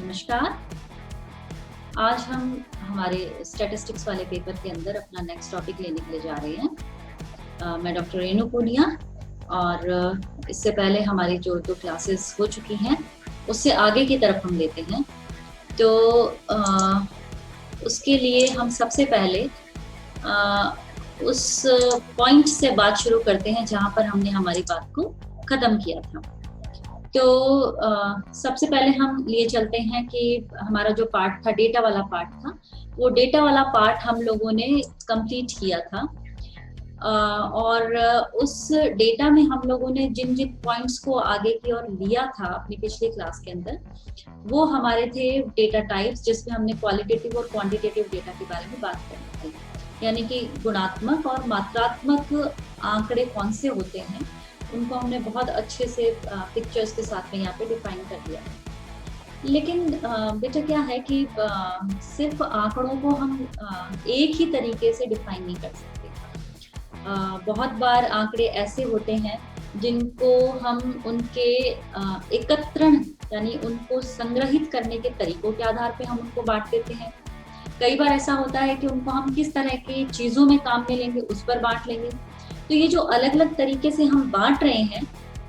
नमस्कार। आज हम हमारे स्टैटिस्टिक्स वाले पेपर के अंदर अपना नेक्स्ट टॉपिक लेने के लिए जा रहे हैं। मैं डॉक्टर रेणु पूनिया और इससे पहले हमारी जो 2 क्लासेस हो चुकी हैं उससे आगे की तरफ हम लेते हैं। तो उसके लिए हम सबसे पहले उस पॉइंट से बात शुरू करते हैं जहाँ पर हमने हमारी बात को ख़त्म किया था। तो सबसे पहले हम लिए चलते हैं कि हमारा जो पार्ट था, डेटा वाला पार्ट था, वो डेटा वाला पार्ट हम लोगों ने कंप्लीट किया था। और उस डेटा में हम लोगों ने जिन जिन पॉइंट्स को आगे की ओर लिया था अपनी पिछली क्लास के अंदर, वो हमारे थे डेटा टाइप्स, जिसमें हमने क्वालिटेटिव और क्वांटिटेटिव डेटा के बारे में बात करनी थी। यानी कि गुणात्मक और मात्रात्मक आंकड़े कौन से होते हैं, उनको हमने बहुत अच्छे से पिक्चर्स के साथ में यहाँ पे डिफाइन कर दिया। लेकिन बेटा क्या है कि सिर्फ आंकड़ों को हम एक ही तरीके से डिफाइन नहीं कर सकते। बहुत बार आंकड़े ऐसे होते हैं जिनको हम उनके एकत्रण यानी उनको संग्रहित करने के तरीकों के आधार पे हम उनको बांट देते हैं। कई बार ऐसा होता है कि उनको हम किस तरह की चीज़ों में काम में लेंगे उस पर बांट लेंगे। तो ये जो अलग अलग तरीके से हम बांट रहे हैं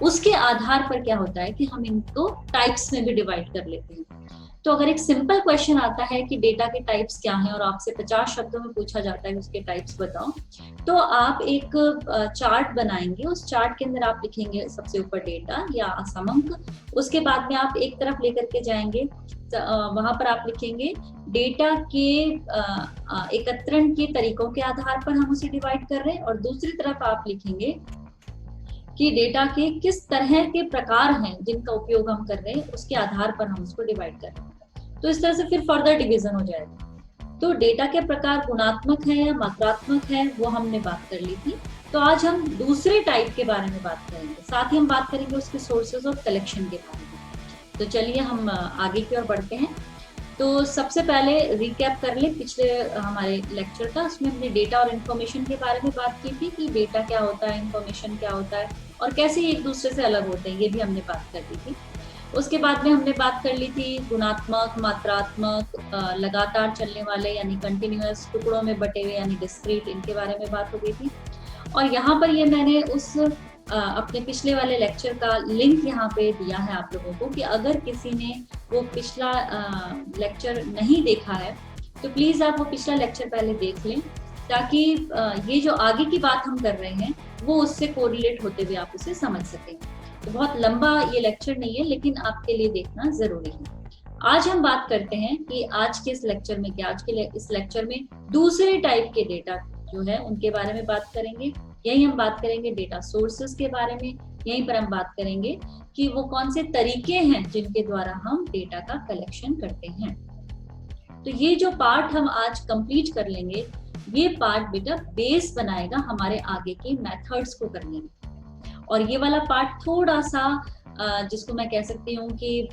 उसके आधार पर क्या होता है कि हम इनको टाइप्स में भी डिवाइड कर लेते हैं। तो अगर एक सिंपल क्वेश्चन आता है कि डेटा के टाइप्स क्या हैं और आपसे 50 शब्दों में पूछा जाता है उसके टाइप्स बताओ, तो आप एक चार्ट बनाएंगे। उस चार्ट के अंदर आप लिखेंगे सबसे ऊपर डेटा या असमांक, उसके बाद में आप एक तरफ लेकर के जाएंगे, वहां पर आप लिखेंगे डेटा के एकत्रण के तरीकों के आधार पर हम उसे डिवाइड कर रहे हैं, और दूसरी तरफ आप लिखेंगे कि डेटा के किस तरह के प्रकार हैं जिनका उपयोग हम कर रहे हैं, उसके आधार पर हम उसको डिवाइड कर रहे हैं। तो इस तरह से फिर फर्दर डिवीजन हो जाएगा। तो डेटा के प्रकार गुणात्मक है या मात्रात्मक है वो हमने बात कर ली थी। तो आज हम दूसरे टाइप के बारे में बात करेंगे, साथ ही हम बात करेंगे उसके सोर्सेज और कलेक्शन के बारे में। तो चलिए हम आगे की ओर बढ़ते हैं। तो सबसे पहले रिकैप कर ले पिछले हमारे लेक्चर का। उसमें हमने डेटा और इन्फॉर्मेशन के बारे में बात की थी कि डेटा क्या होता है, इन्फॉर्मेशन क्या होता है और कैसे ये एक दूसरे से अलग होते हैं, ये भी हमने बात कर दी थी। उसके बाद में हमने बात कर ली थी गुणात्मक, मात्रात्मक, लगातार चलने वाले यानी कंटिन्यूअस, टुकड़ों में बटे हुए यानी डिस्क्रीट, इनके बारे में बात हो गई थी। और यहाँ पर ये मैंने उस अपने पिछले वाले लेक्चर का लिंक यहाँ पे दिया है आप लोगों को कि अगर किसी ने वो पिछला लेक्चर नहीं देखा है तो प्लीज आप वो पिछला लेक्चर पहले देख लें, ताकि ये जो आगे की बात हम कर रहे हैं वो उससे कोरिलेट होते हुए आप उसे समझ सकें। तो बहुत लंबा ये लेक्चर नहीं है, लेकिन आपके लिए देखना जरूरी है। आज हम बात करते हैं कि आज के इस लेक्चर में क्या, आज के इस लेक्चर में दूसरे टाइप के डेटा जो है उनके बारे में बात करेंगे। यही हम बात करेंगे डेटा सोर्सेस के बारे में। यहीं पर हम बात करेंगे कि वो कौन से तरीके हैं जिनके द्वारा हम डेटा का कलेक्शन करते हैं। तो ये जो पार्ट हम आज कंप्लीट कर लेंगे, ये पार्ट बेटा बेस बनाएगा हमारे आगे की मेथड्स को करने में। और ये वाला पार्ट थोड़ा सा जिसको मैं कह सकती हूँ कि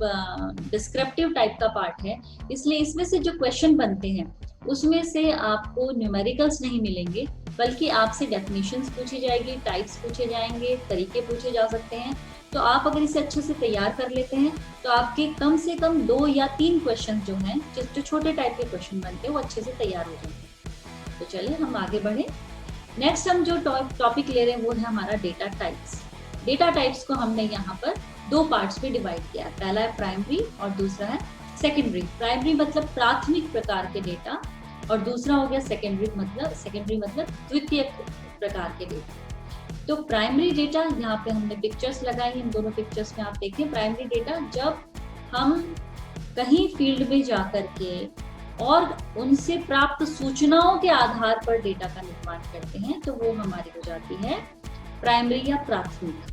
डिस्क्रिप्टिव टाइप का पार्ट है, इसलिए इसमें से जो क्वेश्चन बनते हैं उसमें से आपको न्यूमेरिकल्स नहीं मिलेंगे, बल्कि आपसे डेफिनेशंस पूछी जाएगी, टाइप्स पूछे जाएंगे, तरीके पूछे जा सकते हैं। तो आप अगर इसे अच्छे से तैयार कर लेते हैं तो आपके कम से कम 2 या 3 क्वेश्चन जो हैं, जो छोटे टाइप के क्वेश्चन बनते हैं, वो अच्छे से तैयार हो जाएंगे। तो चलिए हम आगे बढ़े। नेक्स्ट हम जो टॉपिक ले रहे हैं वो है हमारा डेटा टाइप्स। डेटा टाइप्स को हमने यहाँ पर 2 पार्ट्स में डिवाइड किया है। पहला है प्राइमरी और दूसरा है सेकेंडरी। प्राइमरी मतलब प्राथमिक प्रकार के डेटा और दूसरा हो गया सेकेंडरी मतलब द्वितीय प्रकार के डेटा। तो प्राइमरी डेटा, यहाँ पे हमने पिक्चर्स लगाई, इन दोनों पिक्चर्स में आप देखें। प्राइमरी डेटा जब हम कहीं फील्ड में जाकर के और उनसे प्राप्त सूचनाओं के आधार पर डेटा का निर्माण करते हैं तो वो हमारी हो जाती है प्राइमरी या प्राथमिक।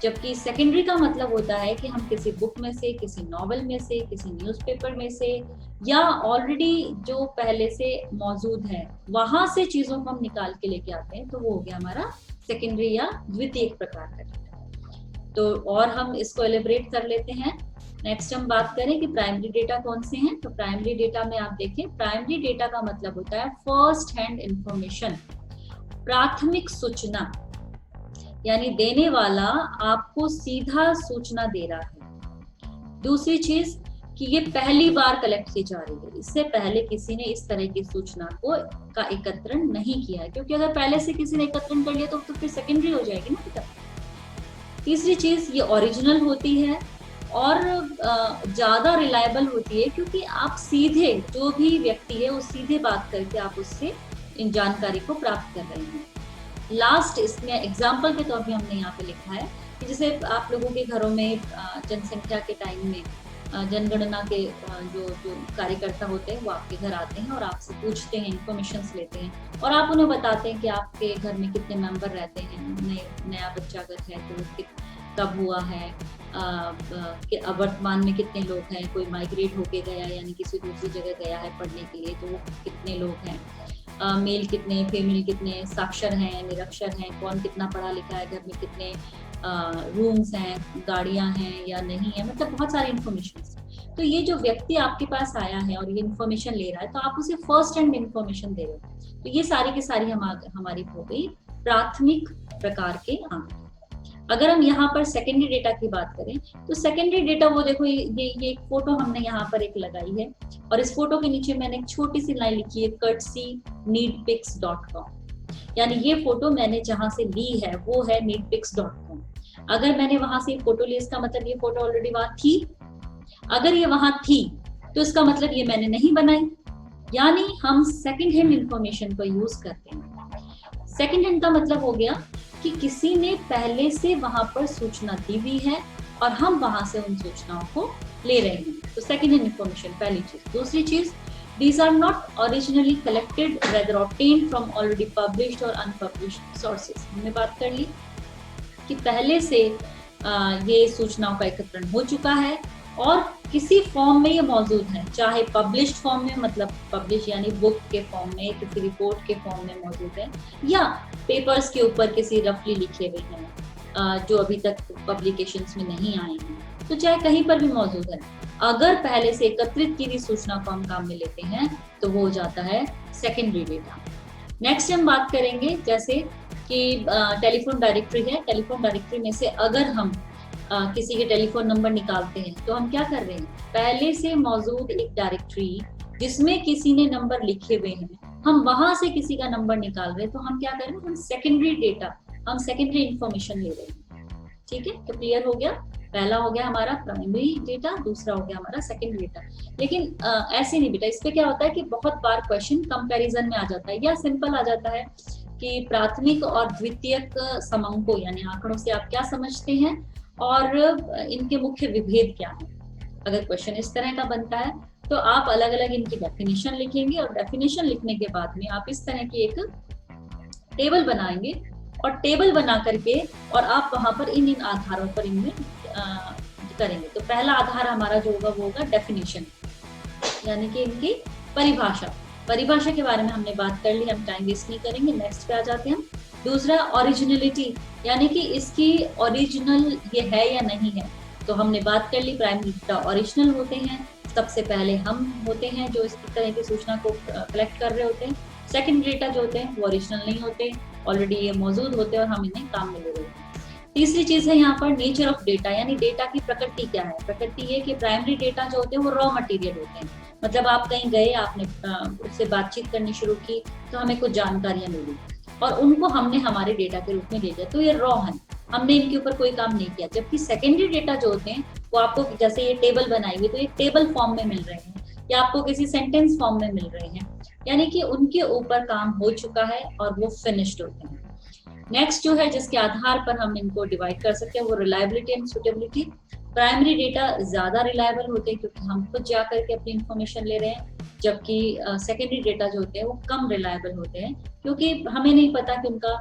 जबकि सेकेंडरी का मतलब होता है कि हम किसी बुक में से, किसी नॉवल में से, किसी न्यूज़पेपर में से या ऑलरेडी जो पहले से मौजूद है वहां से चीजों को हम निकाल के लेके आते हैं, तो वो हो गया हमारा सेकेंडरी या द्वितीय प्रकार का डेटा। तो और हम इसको एलिब्रेट कर लेते हैं। नेक्स्ट हम बात करें कि प्राइमरी डेटा कौन से हैं। तो प्राइमरी डेटा में आप देखें, प्राइमरी डेटा का मतलब होता है फर्स्ट हैंड इंफॉर्मेशन, प्राथमिक सूचना, यानी देने वाला आपको सीधा सूचना दे रहा है। दूसरी चीज कि ये पहली बार कलेक्ट की जा रही है, इससे पहले किसी ने इस तरह की सूचना को का एकत्रण नहीं किया है, क्योंकि अगर पहले से किसी ने एकत्रण कर लिया तो फिर सेकेंडरी हो जाएगी ना बेटा। तीसरी चीज, ये ओरिजिनल होती है और ज्यादा रिलायबल होती है, क्योंकि आप सीधे, जो भी व्यक्ति है वो सीधे बात करके आप उससे इन जानकारी को प्राप्त कर रहे हैं। लास्ट, इसमें एग्जाम्पल के तौर पे हमने यहाँ पे लिखा है कि जैसे आप लोगों के घरों में जनसंख्या के टाइम में जनगणना के जो कार्यकर्ता होते हैं वो आपके घर आते हैं और आपसे पूछते हैं, इंफॉर्मेशन लेते हैं और आप उन्हें बताते हैं कि आपके घर में कितने मेंबर रहते हैं, नया बच्चा अगर है तो कब हुआ है, वर्तमान में कितने लोग हैं, कोई माइग्रेट होके गया यानी किसी दूसरी जगह गया है पढ़ने के लिए तो वो कितने लोग हैं, मेल कितने, फीमेल कितने, साक्षर हैं, निरक्षर हैं, कौन कितना पढ़ा लिखा है, घर में कितने रूम्स हैं, गाड़ियां हैं या नहीं है, मतलब बहुत सारी इन्फॉर्मेशन। तो ये जो व्यक्ति आपके पास आया है और ये इन्फॉर्मेशन ले रहा है तो आप उसे फर्स्ट हैंड इन्फॉर्मेशन दे रहे हो। तो ये सारी की सारी हमारी हो गई प्राथमिक प्रकार के आंकड़े। अगर हम यहाँ पर सेकेंडरी डेटा की बात करें तो सेकेंडरी डेटा, वो देखो ये एक फोटो हमने यहाँ पर एक लगाई है और इस फोटो के नीचे मैंने एक छोटी सी लाइन लिखी है courtesy.needpics.com, यानी ये फोटो मैंने जहां से ली है वो है needpics.com। अगर मैंने वहां से फोटो ली इसका मतलब ये फोटो ऑलरेडी वहां थी। अगर ये वहां थी तो इसका मतलब ये मैंने नहीं बनाई, यानी हम सेकेंड हैंड इंफॉर्मेशन को यूज करते हैं। सेकेंड हैंड का मतलब हो गया कि किसी ने पहले से वहां पर सूचना दी हुई है और हम वहां से उन सूचनाओं को ले रहे हैं, तो सेकेंड हैंड इंफॉर्मेशन पहली चीज। दूसरी चीज, these are not originally collected, rather obtained from already published or unpublished sources। हमने बात कर ली कि पहले से ये सूचनाओं का एकत्रण हो चुका है और किसी फॉर्म में ये मौजूद है, चाहे पब्लिश्ड फॉर्म में, मतलब पब्लिश यानी बुक के फॉर्म में, किसी रिपोर्ट के फॉर्म में मौजूद है, या पेपर्स के ऊपर किसी रफली लिखे हुए हैं जो अभी तक पब्लिकेशंस में नहीं आए हैं, तो चाहे कहीं पर भी मौजूद है। अगर पहले से एकत्रित की हुई सूचना को हम काम में लेते हैं तो वो हो जाता है सेकेंडरी डेटा। नेक्स्ट हम बात करेंगे जैसे कि टेलीफोन डायरेक्टरी है। टेलीफोन डायरेक्टरी में से अगर हम किसी के टेलीफोन नंबर निकालते हैं तो हम क्या कर रहे हैं, पहले से मौजूद एक डायरेक्टरी जिसमें किसी ने नंबर लिखे हुए हैं, हम वहां से किसी का नंबर निकाल रहे हैं, तो हम क्या कर रहे हैं, हम सेकेंडरी डेटा, हम सेकेंडरी इंफॉर्मेशन ले रहे हैं। ठीक है, तो क्लियर हो गया। पहला हो गया हमारा प्राइमरी डेटा, दूसरा हो गया हमारा सेकेंडरी डेटा। लेकिन ऐसे नहीं बेटा, इस पे क्या होता है कि बहुत बार क्वेश्चन कंपैरिजन में आ जाता है या सिंपल आ जाता है कि प्राथमिक और द्वितीयक समंको यानी आंकड़ों से आप क्या समझते हैं और इनके मुख्य विभेद क्या है। अगर क्वेश्चन इस तरह का बनता है तो आप अलग अलग इनकी डेफिनेशन लिखेंगे और डेफिनेशन लिखने के बाद में आप इस तरह की एक टेबल बनाएंगे और टेबल बना करके और आप वहां पर इन आधारों पर इनमें करेंगे। तो पहला आधार हमारा जो होगा वो होगा डेफिनेशन, यानी कि इनकी परिभाषा के बारे में हमने बात कर ली, हम टाइम वेस्ट नहीं करेंगे, नेक्स्ट पे आ जाते हैं हम। दूसरा ओरिजिनलिटी, यानी कि इसकी ओरिजिनल ये है या नहीं है। तो हमने बात कर ली, प्राइमरी डेटा ओरिजिनल होते हैं, सबसे पहले हम होते हैं जो इस तरह की सूचना को कलेक्ट कर रहे होते हैं। सेकेंडरी डेटा जो होते हैं वो ओरिजिनल नहीं होते, ऑलरेडी ये मौजूद होते हैं और हम इन्हें काम में ले रहे होते हैं। तीसरी चीज है यहाँ पर नेचर ऑफ डेटा, यानी डेटा की प्रकृति क्या है। प्रकृति ये कि प्राइमरी डेटा जो होते हैं वो रॉ मटेरियल होते हैं, मतलब आप कहीं गए, आपने उससे बातचीत करनी शुरू की तो हमें कुछ जानकारियां मिली और उनको हमने हमारे डेटा के रूप में ले लिया, तो ये रॉ है, हमने इनके ऊपर कोई काम नहीं किया। जबकि सेकेंडरी डेटा जो होते हैं वो आपको, जैसे ये टेबल बनाई हुई तो ये टेबल फॉर्म में मिल रहे हैं या आपको किसी सेंटेंस फॉर्म में मिल रहे हैं, यानी कि उनके ऊपर काम हो चुका है और वो फिनिश्ड होते हैं। नेक्स्ट जो है जिसके आधार पर हम इनको डिवाइड कर सकते हैं वो reliability and suitability. Primary data ज्यादा रिलायबल होते हैं क्योंकि हम खुद जा करके अपनी इंफॉर्मेशन ले रहे हैं, जबकि सेकेंडरी डेटा जो होते हैं वो कम रिलायबल होते हैं क्योंकि हमें नहीं पता कि उनका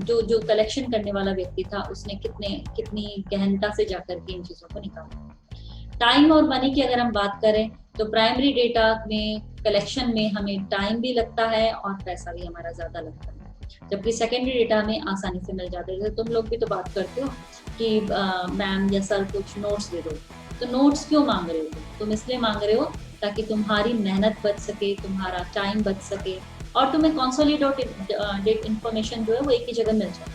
जो कलेक्शन करने वाला व्यक्ति था उसने कितनी गहनता से जाकर के इन चीजों को निकाला। टाइम और मनी की अगर हम बात करें तो प्राइमरी डेटा में कलेक्शन में हमें टाइम भी लगता है और पैसा भी हमारा ज्यादा लगता है, जबकि सेकेंडरी डेटा में आसानी से मिल जाता है। तुम लोग भी तो बात करते हो कि मैम या सर कुछ नोट्स दे दो, तो नोट्स क्यों मांग रहे हो? तुम इसलिए मांग रहे हो ताकि तुम्हारी मेहनत बच सके, तुम्हारा टाइम बच सके और तुम्हें कंसोलिडेटेड इंफॉर्मेशन जो है वो एक ही जगह मिल जाए।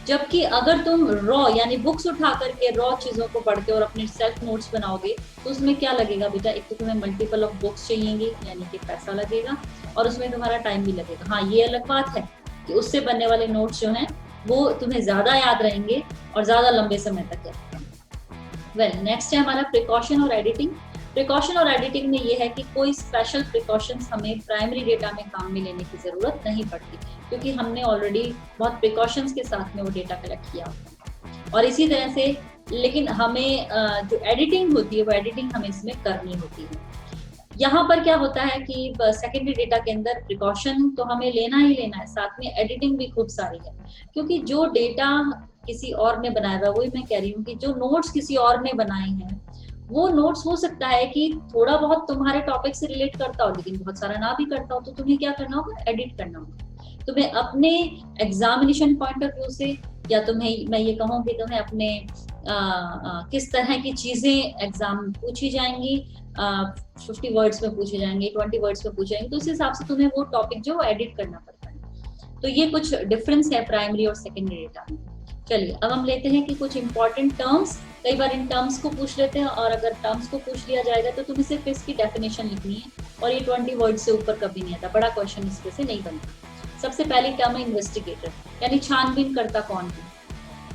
जबकि अगर तुम रॉ यानी बुक्स उठा करके रॉ चीजों को पढ़ के और अपने सेल्फ नोट्स बनाओगे तो उसमें क्या लगेगा बेटा, एक तो तुम्हें मल्टीपल ऑफ बुक्स चाहिएंगी यानी कि पैसा लगेगा और उसमें तुम्हारा टाइम भी लगेगा। हाँ, ये अलग बात है कि उससे बनने वाले नोट्स जो हैं वो तुम्हें ज्यादा याद रहेंगे और ज्यादा लंबे समय तक याद रहेंगे। वेल, नेक्स्ट है हमारा प्रिकॉशन और एडिटिंग। प्रिकॉशन और एडिटिंग में ये है कि कोई स्पेशल प्रिकॉशंस हमें प्राइमरी डेटा में काम में लेने की जरूरत नहीं पड़ती, क्योंकि हमने ऑलरेडी बहुत प्रिकॉशंस के साथ में वो डेटा कलेक्ट किया होता है। और इसी तरह से लेकिन हमें जो एडिटिंग होती है वो एडिटिंग हमें इसमें करनी होती है। यहाँ पर क्या होता है कि सेकेंडरी डेटा के अंदर प्रिकॉशन तो हमें लेना ही लेना है, साथ में एडिटिंग भी खूब सारी है, क्योंकि जो डेटा किसी और ने बनाया हुआ, वही मैं कह रही हूँ कि जो नोट्स किसी और ने बनाए हैं वो नोट्स हो सकता है कि थोड़ा बहुत तुम्हारे टॉपिक से रिलेट करता हो लेकिन बहुत सारा ना भी करता हो, तो तुम्हें क्या करना होगा, एडिट करना होगा। तुम्हें अपने एग्जामिनेशन पॉइंट ऑफ व्यू से, या तुम्हें मैं ये कहूँ कि तुम्हें अपने किस तरह की चीजें एग्जाम पूछी जाएंगी, 50 वर्ड्स में पूछे जाएंगे, 20 वर्ड्स में पूछे जाएंगे, तो उस हिसाब से तुम्हें वो टॉपिक जो एडिट करना पड़ता है। तो ये कुछ डिफरेंस है प्राइमरी और सेकेंडरी डेटा में। चलिए अब हम लेते हैं कि कुछ इंपॉर्टेंट टर्म्स, कई बार इन टर्म्स को पूछ लेते हैं और अगर टर्म्स को पूछ लिया जाएगा तो तुम्हें सिर्फ इसकी डेफिनेशन लिखनी है और ये 20 वर्ड से ऊपर कभी नहीं आता, बड़ा क्वेश्चन इसके से नहीं बनता। सबसे पहली टर्म है इन्वेस्टिगेटर, यानी छानबीन करता कौन है,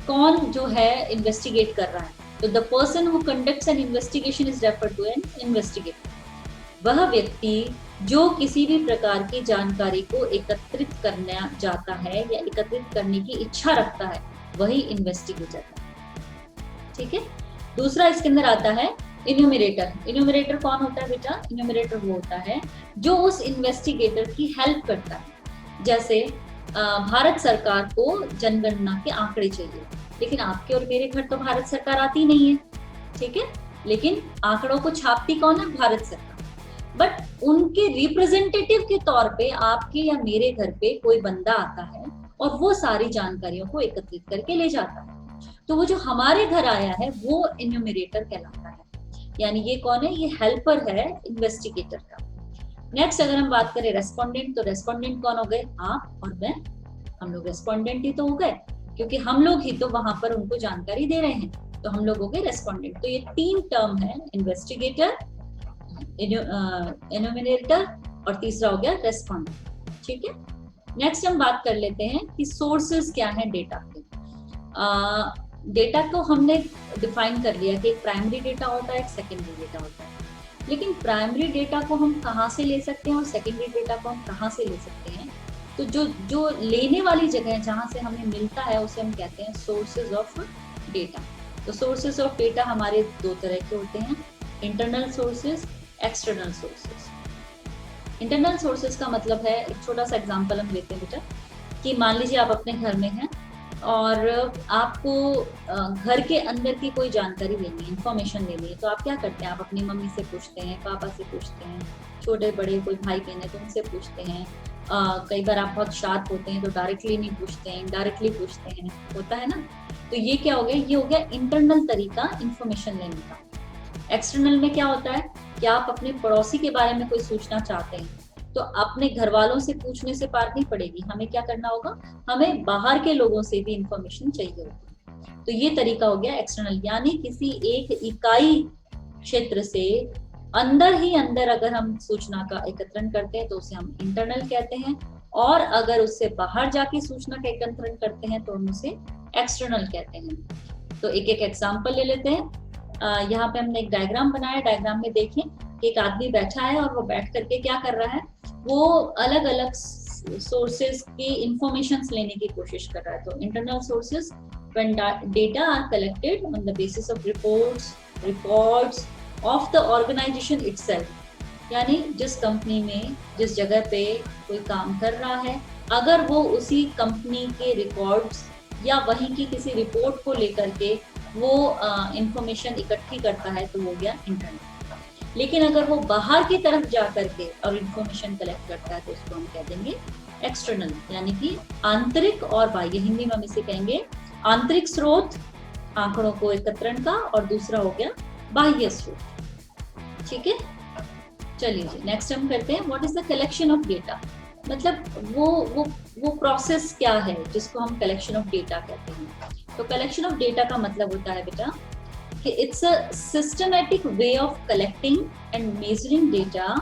कौन जो है इन्वेस्टिगेट कर रहा है। तो the person who conducts an investigation is referred to an investigator. वह व्यक्ति जो किसी भी प्रकार की जानकारी को एकत्रित करना चाहता है या एकत्रित करने की इच्छा रखता है वही इन्वेस्टिगेटर है। ठीक है। दूसरा इसके अंदर आता है इन्यूमरेटर। इन्यूमरेटर कौन होता है बेटा, इन्यूमरेटर वो होता है जो उस इन्वेस्टिगेटर की हेल्प करता है। जैसे भारत सरकार को जनगणना के आंकड़े चाहिए, लेकिन आपके और मेरे घर तो भारत सरकार आती नहीं है, ठीक है, लेकिन आंकड़ों को छापती कौन है, भारत सरकार। बट उनके रिप्रेजेंटेटिव के तौर पे आपके या मेरे घर पे कोई बंदा आता है और वो सारी जानकारियों को एकत्रित करके ले जाता है। तो वो जो हमारे घर आया है वो इन्यूमरेटर कहलाता है, यानी ये कौन है, ये हेल्पर है इन्वेस्टिगेटर का। नेक्स्ट अगर हम बात करें रेस्पोंडेंट, तो रेस्पोंडेंट कौन हो गए, आप और मैं, हम लोग रेस्पोंडेंट ही तो हो गए, क्योंकि हम लोग ही तो वहां पर उनको जानकारी दे रहे हैं, तो हम लोग हो गए रेस्पोंडेंट। तो ये तीन टर्म है, इन्वेस्टिगेटर, इन्यूमरेटर और तीसरा हो गया रेस्पोंडेंट। ठीक है। नेक्स्ट हम बात कर लेते हैं कि सोर्सेज क्या है डेटा के। डेटा को हमने डिफाइन कर लिया कि एक प्राइमरी डेटा होता है, एक सेकेंडरी डेटा होता है, लेकिन प्राइमरी डेटा को हम कहाँ से ले सकते हैं और सेकेंडरी डेटा को हम कहाँ से ले सकते हैं। तो जो लेने वाली जगह है जहाँ से हमें मिलता है उसे हम कहते हैं सोर्सेज ऑफ डेटा। तो सोर्सेज ऑफ डेटा हमारे दो तरह के होते हैं, internal sources, external sources. Internal sources का मतलब है, एक छोटा सा एग्जांपल हम लेते हैं बेटा, कि मान लीजिए आप अपने घर में हैं और आपको घर के अंदर की कोई जानकारी लेनी है, इंफॉर्मेशन लेनी है, तो आप क्या करते हैं, आप अपनी मम्मी से पूछते हैं, पापा से पूछते हैं, छोटे बड़े कोई भाई बहन है तो उनसे पूछते हैं। कई बार आप बहुत शार्प होते हैं तो डायरेक्टली नहीं पूछते हैं, डायरेक्टली पूछते हैं, होता है ना। तो ये क्या हो गया, ये हो गया इंटरनल तरीका इंफॉर्मेशन लेने का। एक्सटर्नल में क्या होता है कि आप अपने पड़ोसी के बारे में कोई सूचना चाहते हैं तो अपने घर वालों से पूछने से पार नहीं पड़ेगी, हमें क्या करना होगा, हमें बाहर के लोगों से भी इंफॉर्मेशन चाहिए होगी। तो ये तरीका हो गया एक्सटर्नल, यानी किसी एक इकाई क्षेत्र से अंदर ही अंदर अगर हम सूचना का एकत्रण करते हैं तो उसे हम इंटरनल कहते हैं, और अगर उससे बाहर जाके सूचना का एकत्रण करते हैं तो हम उसे एक्सटर्नल कहते हैं। तो एक एक एग्जाम्पल ले लेते हैं। यहाँ पे हमने एक डायग्राम बनाया, डायग्राम में देखें कि एक आदमी बैठा है और वो बैठ करके क्या कर रहा है, वो अलग अलग सोर्सेज की इंफॉर्मेशन लेने की कोशिश कर रहा है। तो internal sources, when data are collected on the basis of records of the organization itself, यानी जिस कंपनी में जिस जगह पे कोई काम कर रहा है, अगर वो उसी कंपनी के रिकॉर्ड्स या वहीं की किसी रिपोर्ट को लेकर के वो इंफॉर्मेशन इकट्ठी करता है तो वो गया इंटरनल। लेकिन अगर वो बाहर की तरफ जा करके और इंफॉर्मेशन कलेक्ट करता है तो उसको हम कह देंगे एक्सटर्नल, यानी कि आंतरिक और बाह्य। हिंदी में हम इसे कहेंगे आंतरिक स्रोत आंकड़ों को एकत्रण का, और दूसरा हो गया बाह्य स्रोत। ठीक है, चलिए नेक्स्ट हम करते हैं what is the collection of data. मतलब वो वो प्रोसेस क्या है जिसको हम कलेक्शन ऑफ डेटा कहते हैं। तो कलेक्शन ऑफ डेटा का मतलब होता है बेटा कि it's a systematic way of collecting and measuring data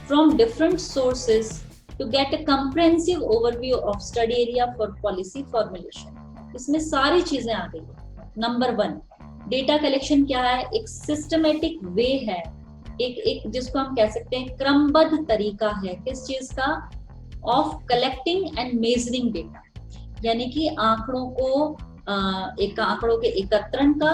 from different sources to get a comprehensive overview of study area for policy formulation. इसमें सारी चीजें आ गई। नंबर 1, डेटा कलेक्शन क्या है? एक सिस्टमैटिक वे है, एक जिसको हम कह सकते हैं क्रमबद्ध तरीका है किस चीज का? Of collecting and measuring data, यानी कि आंकड़ों को एक आंकड़ों के एकत्रण का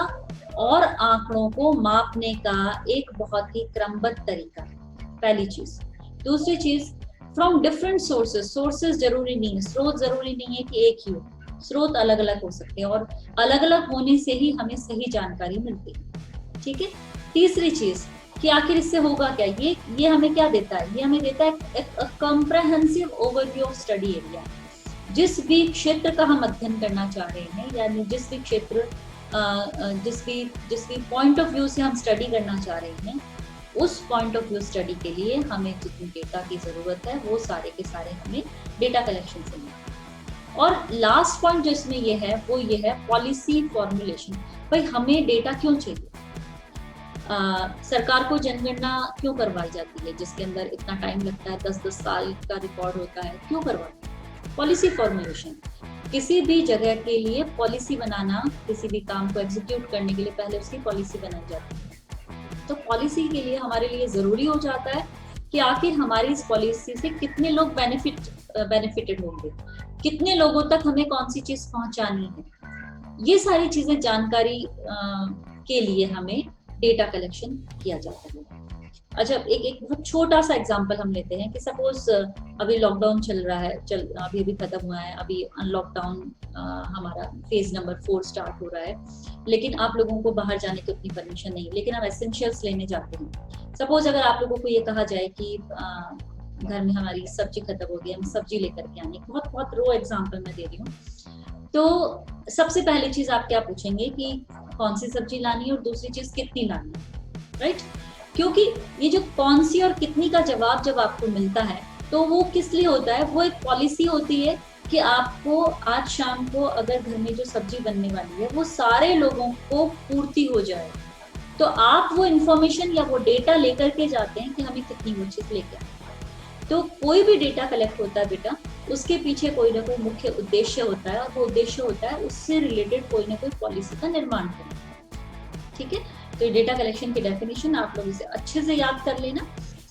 और आंकड़ों को मापने का एक बहुत ही क्रमबद्ध तरीका है, पहली चीज। दूसरी चीज, फ्रॉम डिफरेंट सोर्सेज। सोर्सेज जरूरी नहीं है, स्रोत जरूरी नहीं है कि एक ही हो, स्रोत अलग अलग हो सकते हैं और अलग अलग होने से ही हमें सही जानकारी मिलती है। ठीक है। तीसरी चीज कि आखिर इससे होगा क्या? ये हमें क्या देता है? ये हमें देता है एक comprehensive overview of study area. जिस भी क्षेत्र का हम अध्ययन करना चाह रहे हैं, यानी जिस भी क्षेत्र जिस भी पॉइंट ऑफ व्यू से हम स्टडी करना चाह रहे हैं, उस पॉइंट ऑफ व्यू स्टडी के लिए हमें जितनी डेटा की जरूरत है वो सारे के सारे हमें डेटा कलेक्शन से मिलते हैं। और लास्ट पॉइंट जो इसमें ये है वो ये है पॉलिसी फॉर्मुलेशन। भाई हमें डेटा क्यों चाहिए? सरकार को जनगणना क्यों करवाई जाती है जिसके अंदर इतना टाइम लगता है, 10-10 साल का रिकॉर्ड होता है, क्यों करवाते हैं? Policy formulation. किसी भी जगह के लिए पॉलिसी बनाना, किसी भी काम को एग्जीक्यूट करने के लिए पहले उसकी पॉलिसी बनाई जाती है। तो पॉलिसी के लिए हमारे लिए जरूरी हो जाता है कि आखिर हमारी इस पॉलिसी से कितने लोग बेनिफिटेड होंगे, कितने लोगों तक हमें कौन सी चीज पहुंचानी है। ये सारी चीजें जानकारी के लिए हमें डेटा कलेक्शन किया जाता है। अच्छा, एक बहुत छोटा सा एग्जांपल हम लेते हैं कि सपोज अभी लॉकडाउन चल रहा है, अभी खत्म हुआ है, अभी अनलॉकडाउन हमारा फेज नंबर 4 स्टार्ट हो रहा है, लेकिन आप लोगों को बाहर जाने की उतनी परमिशन नहीं, लेकिन आप एसेंशियल्स लेने जाते हैं। सपोज अगर आप लोगों को ये कहा जाए कि घर में हमारी सब्जी खत्म हो गई, हम सब्जी लेकर के आने, बहुत रो एग्जाम्पल मैं दे रही हूँ। तो सबसे पहली चीज आप क्या पूछेंगे कि कौन सी सब्जी लानी है और दूसरी चीज कितनी लानी है, राइट? क्योंकि ये जो कौन सी और कितनी का जवाब जब आपको मिलता है तो वो किस लिए होता है? वो एक पॉलिसी होती है कि आपको आज शाम को अगर घर में जो सब्जी बनने वाली है वो सारे लोगों को पूर्ति हो जाए, तो आप वो इंफॉर्मेशन या वो डेटा लेकर के जाते हैं कि हमें कितनी वो चीज लेके आए। तो कोई भी डेटा कलेक्ट होता है बेटा, उसके पीछे कोई ना कोई मुख्य उद्देश्य होता है और वो उद्देश्य होता है उससे रिलेटेड कोई ना कोई पॉलिसी का निर्माण करना। ठीक है। तो ये डेटा कलेक्शन की डेफिनेशन आप लोग इसे अच्छे से याद कर लेना।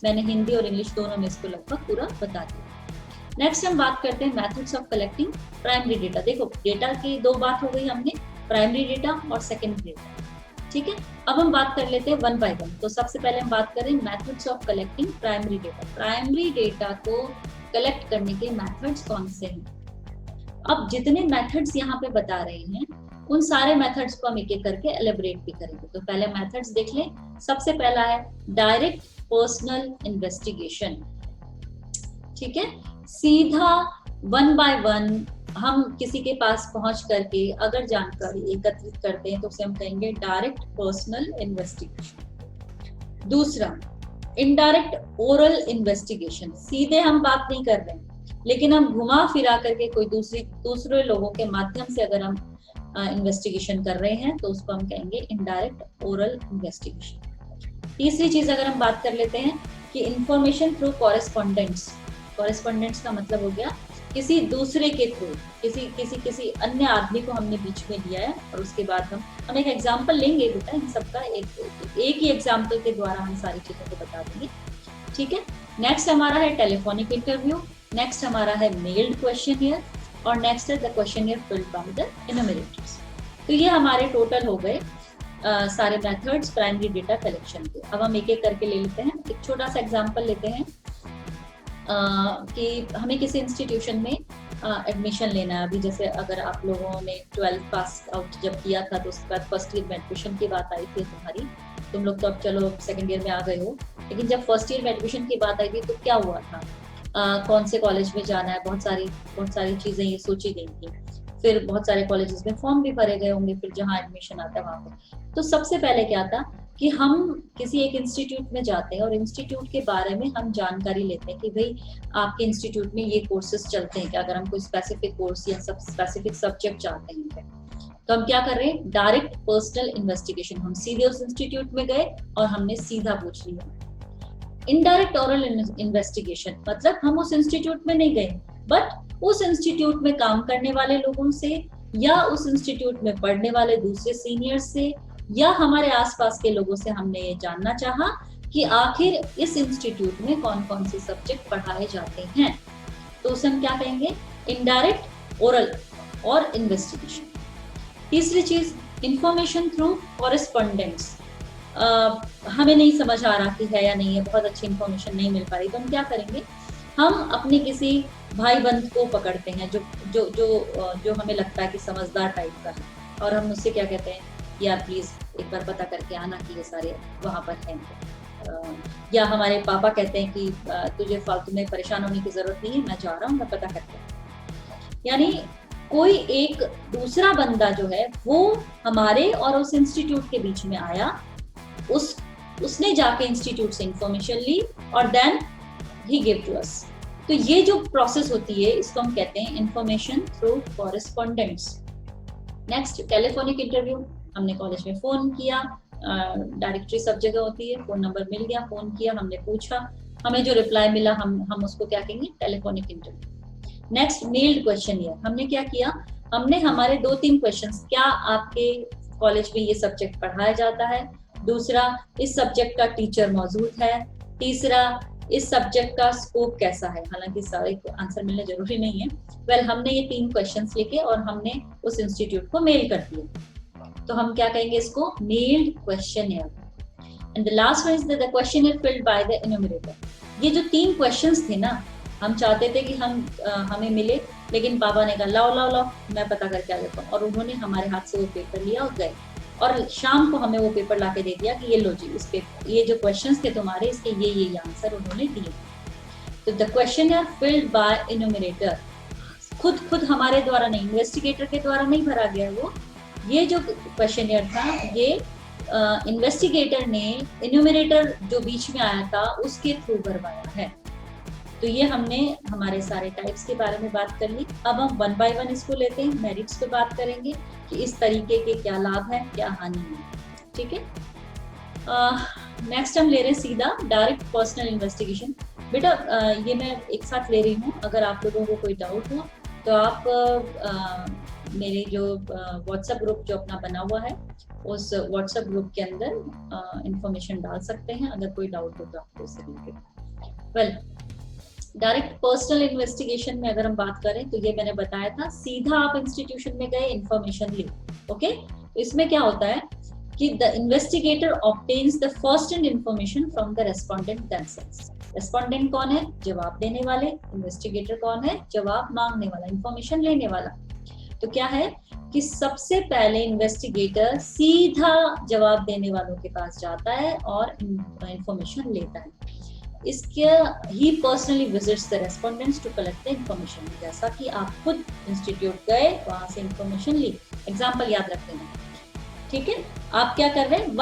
मैंने हिंदी और इंग्लिश दोनों में इसको लगभग पूरा बता दिया। नेक्स्ट हम बात करते हैं methods of collecting primary data. देखो डेटा की दो बात हो गई हमने, प्राइमरी डेटा और सेकेंडरी डेटा। ठीक है। अब हम बात कर लेते हैं वन बाय वन। तो सबसे पहले हम बात करें methods of collecting primary data. Primary data को कलेक्ट करने के मेथड्स कौन से हैं? अब जितने मेथड्स यहाँ पे बता रहे हैं उन सारे मेथड्स को हम एक एक करके एलिब्रेट भी करेंगे। तो पहले मेथड्स देख लें। सबसे पहला है डायरेक्ट पर्सनल इन्वेस्टिगेशन। ठीक है। सीधा वन बाय वन हम किसी के पास पहुंच करके अगर जानकारी एकत्रित करते हैं तो उसे हम कहेंगे डायरेक्ट पर्सनल इन्वेस्टिगेशन। दूसरा इनडायरेक्ट ओरल इन्वेस्टिगेशन। सीधे हम बात नहीं कर रहे हैं लेकिन हम घुमा फिरा करके कोई दूसरे लोगों के माध्यम से अगर हम इन्वेस्टिगेशन कर रहे हैं तो उसको हम कहेंगे इनडायरेक्ट ओरल इन्वेस्टिगेशन। तीसरी चीज अगर हम बात कर लेते हैं कि इंफॉर्मेशन थ्रू कॉरेस्पॉन्डेंट्स। कॉरेस्पॉन्डेंट्स का मतलब हो गया किसी दूसरे के थ्रू, किसी अन्य आदमी को हमने बीच में लिया है और उसके बाद हम एक एग्जांपल लेंगे बेटा, इन सबका एक ही एग्जांपल के द्वारा हम सारी चीजों को बता देंगे। ठीक है। नेक्स्ट हमारा है टेलीफोनिक इंटरव्यू, नेक्स्ट हमारा है मेल्ड क्वेश्चनियर और नेक्स्ट है the questionnaire filled by the enumerators. तो ये हमारे टोटल हो गए सारे मेथड्स प्राइमरी डेटा कलेक्शन के। अब हम एक एक करके ले लेते हैं। एक छोटा सा एग्जांपल लेते हैं कि हमें किसी इंस्टीट्यूशन में एडमिशन लेना है। अभी जैसे अगर आप लोगों ने 12th पास आउट जब किया था तो उसके बाद फर्स्ट ईयर में एडमिशन की बात आई थी तुम्हारी, तुम लोग तो अब चलो सेकेंड ईयर में आ गए हो, लेकिन जब फर्स्ट ईयर में एडमिशन की बात आई थी तो क्या हुआ था? कौन से कॉलेज में जाना है, बहुत सारी चीजें ये सोची गई थी। फिर बहुत सारे कॉलेजेस में फॉर्म भी भरे गए होंगे, फिर जहाँ एडमिशन आता है वहां पर। तो सबसे पहले क्या था कि हम किसी एक इंस्टीट्यूट में जाते हैं और इंस्टीट्यूट के बारे में हम जानकारी लेते हैं कि भाई आपके इंस्टीट्यूट में ये कोर्सेज चलते हैं क्या, अगर हम कोई स्पेसिफिक कोर्स या सब स्पेसिफिक सब्जेक्ट चाहते हैं तो हम क्या कर रहे हैं, डायरेक्ट पर्सनल इन्वेस्टिगेशन, हम सीधे उस इंस्टीट्यूट में गए और हमने सीधा पूछ लिया। इनडायरेक्ट ओरल इन्वेस्टिगेशन मतलब हम उस इंस्टीट्यूट में नहीं गए बट उस इंस्टीट्यूट में काम करने वाले लोगों से या उस इंस्टीट्यूट में पढ़ने वाले दूसरे सीनियर्स से या हमारे आसपास के लोगों से हमने ये जानना चाहा कि आखिर इस इंस्टीट्यूट में कौन कौन से सब्जेक्ट पढ़ाए जाते हैं, तो उसे हम क्या कहेंगे, इनडायरेक्ट ओरल और इन्वेस्टिगेशन। तीसरी चीज, इंफॉर्मेशन थ्रू कॉरेस्पॉन्डेंस। हमें नहीं समझ आ रहा कि है या नहीं है, बहुत अच्छी इंफॉर्मेशन नहीं मिल पा रही, तो हम क्या करेंगे, हम अपने किसी भाई बंद को पकड़ते हैं जो जो जो जो हमें लगता है कि समझदार टाइप का है, और हम उससे क्या कहते हैं, यार प्लीज एक बार पता करके आना कि ये सारे वहां पर हैं। या हमारे पापा कहते हैं कि तुझे फालतू में परेशान होने की जरूरत नहीं है, मैं जा रहा हूँ, मैं पता करके। यानी कोई एक दूसरा बंदा जो है वो हमारे और उस इंस्टीट्यूट के बीच में आया, उसने जाके इंस्टीट्यूट से इंफॉर्मेशन ली और then he give to us. तो ये जो प्रोसेस होती है इसको हम कहते हैं information through correspondence. Next, telephonic interview. हमने कॉलेज में फोन किया, डायरेक्टरी सब जगह होती है, फोन नंबर मिल गया, फोन किया, हमने पूछा, हमें जो रिप्लाई मिला हम उसको क्या कहेंगे, telephonic interview. Next, meld questionnaire. हमने क्या किया, हमने हमारे 2-3 क्वेश्चंस, क्या आपके कॉलेज में ये सब्जेक्ट पढ़ाया जाता है, दूसरा इस सब्जेक्ट का टीचर मौजूद है, तीसरा इस सब्जेक्ट का स्कोप कैसा है, हालांकि सारे आंसर मिलने जरूरी नहीं है। हमने ये 3 क्वेश्चंस लेके और हमने उस इंस्टीट्यूट को मेल कर दिया, तो हम क्या कहेंगे इसको, meld questionnaire. And the last one is the questionnaire filled by the enumerator. ये जो 3 क्वेश्चंस थे ना, हम चाहते थे कि हमें मिले, लेकिन पापा ने कहा लाओ मैं पता करके आ जाता हूँ, और उन्होंने हमारे हाथ से वो पेपर लिया और गए, और शाम को हमें वो पेपर लाके दे दिया कि ये लो जी, इस पेपर ये जो क्वेश्चंस थे तुम्हारे, इसके ये आंसर उन्होंने दिए। तो the question are filled by enumerator, खुद हमारे द्वारा नहीं, इन्वेस्टिगेटर के द्वारा नहीं भरा गया वो, ये जो क्वेश्चनियर था ये इन्वेस्टिगेटर ने, एन्यूमरेटर जो बीच में आया था उसके थ्रू भरवाया है। तो ये हमने हमारे सारे टाइप्स के बारे में बात कर ली। अब हम 1 बाय 1 इसको लेते हैं, मेरिट्स पे बात करेंगे कि इस तरीके के क्या लाभ है क्या हानि है, ठीक है। नेक्स्ट हम ले रहे हैं सीधा डायरेक्ट पर्सनल इन्वेस्टिगेशन। बेटा ये मैं एक साथ ले रही हूँ, अगर आप लोगों को कोई डाउट हो तो आप मेरे जो व्हाट्सएप ग्रुप जो अपना बना हुआ है उस व्हाट्सएप ग्रुप के अंदर इंफॉर्मेशन डाल सकते हैं, अगर कोई डाउट हो तो आपको उससे रिलेटेड। डायरेक्ट पर्सनल इन्वेस्टिगेशन में अगर हम बात करें तो ये मैंने बताया था, सीधा आप इंस्टीट्यूशन में गए, इंफॉर्मेशन ली, ओके। तो इसमें क्या होता है कि the investigator obtains the first hand information from the respondent themselves. Respondent कौन है, जवाब देने वाले, इन्वेस्टिगेटर कौन है, जवाब मांगने वाला, इंफॉर्मेशन लेने वाला। तो क्या है कि सबसे पहले इन्वेस्टिगेटर सीधा जवाब देने वालों के पास जाता है और इंफॉर्मेशन लेता है। इसके ही personally visits the respondents to collect the information, जैसा कि आप खुद इंस्टीट्यूट गए, वहां से इंफॉर्मेशन ली। एग्जांपल याद रख लेना, ठीक है। आप क्या कर रहे हैं,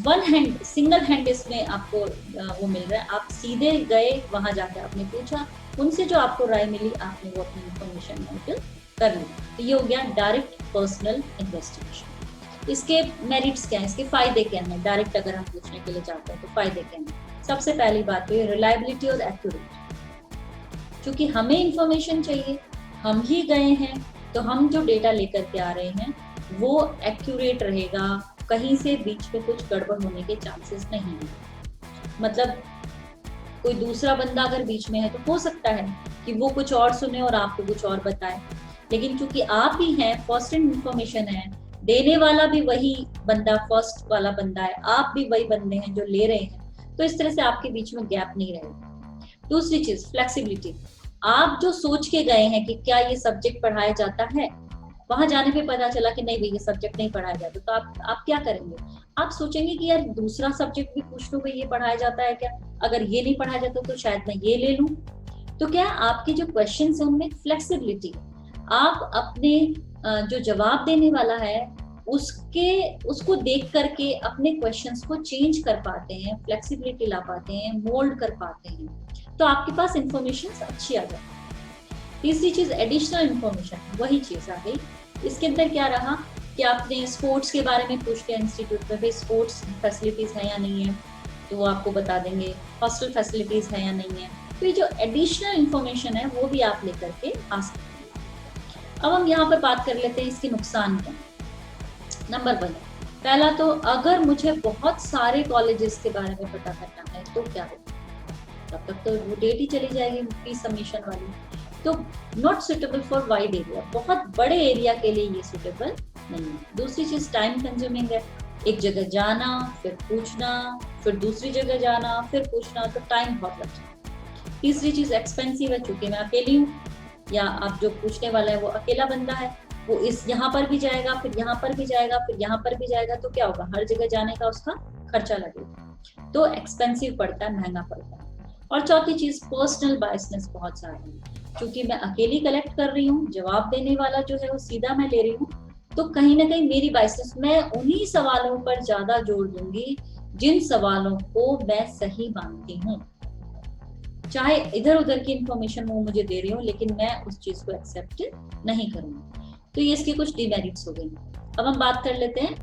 वन हैंड, सिंगल हैंड इसमें आपको वो मिल रहा है, आप सीधे गए, वहां जाकर आपने पूछा, उनसे जो आपको राय मिली आपने वो अपनी इंफॉर्मेशन नोट कर ली। तो ये हो गया डायरेक्ट पर्सनल इन्वेस्टिगेशन। इसके मेरिट्स क्या है, इसके फायदे क्या हैं, डायरेक्ट अगर हम पूछने के लिए जाते हैं तो फायदे क्या हैं। सबसे पहली बात तो ये रिलायबिलिटी और एक्यूरेट। क्योंकि हमें इंफॉर्मेशन चाहिए, हम ही गए हैं, तो हम जो डेटा लेकर के आ रहे हैं वो एक्यूरेट रहेगा, कहीं से बीच में कुछ गड़बड़ होने के चांसेस नहीं है। मतलब कोई दूसरा बंदा अगर बीच में है तो हो सकता है कि वो कुछ और सुने और आपको कुछ और बताए, लेकिन क्योंकि आप ही हैं, फर्स्ट हैंड इंफॉर्मेशन है, देने वाला भी वही बंदा, फर्स्ट वाला बंदा है, आप भी वही बंदे हैं जो ले रहे हैं, तो इस तरह से आपके बीच में गैप नहीं रहेगा। दूसरी चीज फ्लेक्सिबिलिटी, आप जो सोच के गए हैं कि क्या ये सब्जेक्ट पढ़ाया जाता है, वहां जाने पे पता चला कि नहीं भाई ये सब्जेक्ट नहीं पढ़ाया जाता, तो आप क्या करेंगे, आप सोचेंगे कि यार दूसरा सब्जेक्ट भी पूछ लो, भाई ये पढ़ाया जाता है क्या, अगर ये नहीं पढ़ाया जाता तो शायद मैं ये ले लूं। तो क्या आपके जो क्वेश्चन है उनमें फ्लेक्सिबिलिटी, आप अपने जो जवाब देने वाला है उसको देख करके अपने क्वेश्चंस को चेंज कर पाते हैं, फ्लेक्सिबिलिटी ला पाते हैं, मोल्ड कर पाते हैं, तो आपके पास इंफॉर्मेशन अच्छी आ जाती है। तीसरी चीज एडिशनल इंफॉर्मेशन, वही चीज आ गई। इसके अंदर क्या रहा कि आपने स्पोर्ट्स के बारे में पूछ लिया इंस्टीट्यूट में, भाई स्पोर्ट्स फैसिलिटीज है या नहीं है, तो वो आपको बता देंगे। हॉस्टल फैसिलिटीज है या नहीं है, तो ये जो एडिशनल इंफॉर्मेशन है वो भी आप लेकर के आ सकते हैं। अब हम यहाँ पर बात कर लेते हैं इसके नुकसान क्या। नंबर 1, पहला तो अगर मुझे बहुत सारे कॉलेजेस के बारे में पता करना है तो क्या होगा, तब तक तो वो डेट ही चली जाएगी फीस सबमिशन वाली, तो not suitable for wide area, बहुत बड़े एरिया के लिए ये सुटेबल नहीं है। दूसरी चीज टाइम कंज्यूमिंग है, एक जगह जाना फिर पूछना, फिर दूसरी जगह जाना फिर पूछना, तो टाइम बहुत लगता है। तीसरी चीज एक्सपेंसिव है, चूंकि मैं अकेली हूँ या आप जो पूछने वाला है वो अकेला बंदा है, वो इस यहाँ पर भी जाएगा, फिर यहाँ पर भी जाएगा, फिर यहाँ पर भी जाएगा, तो क्या होगा, हर जगह जाने का उसका खर्चा लगेगा, तो एक्सपेंसिव पड़ता है, महंगा पड़ता है। और चौथी चीज पर्सनल बायसनेस बहुत ज्यादा है, क्योंकि मैं अकेली कलेक्ट कर रही हूँ, जवाब देने वाला जो है वो सीधा मैं ले रही हूँ, तो कहीं ना कहीं मेरी बायसनेस, मैं उन्हीं सवालों पर ज्यादा जोर दूंगी जिन सवालों को मैं सही मानती हूँ, चाहे इधर उधर की इंफॉर्मेशन वो मुझे दे रही हूँ, लेकिन मैं उस चीज को एक्सेप्ट नहीं करूंगी। तो ये इसके कुछ डिमेरिट्स हो गई। अब हम बात कर लेते हैं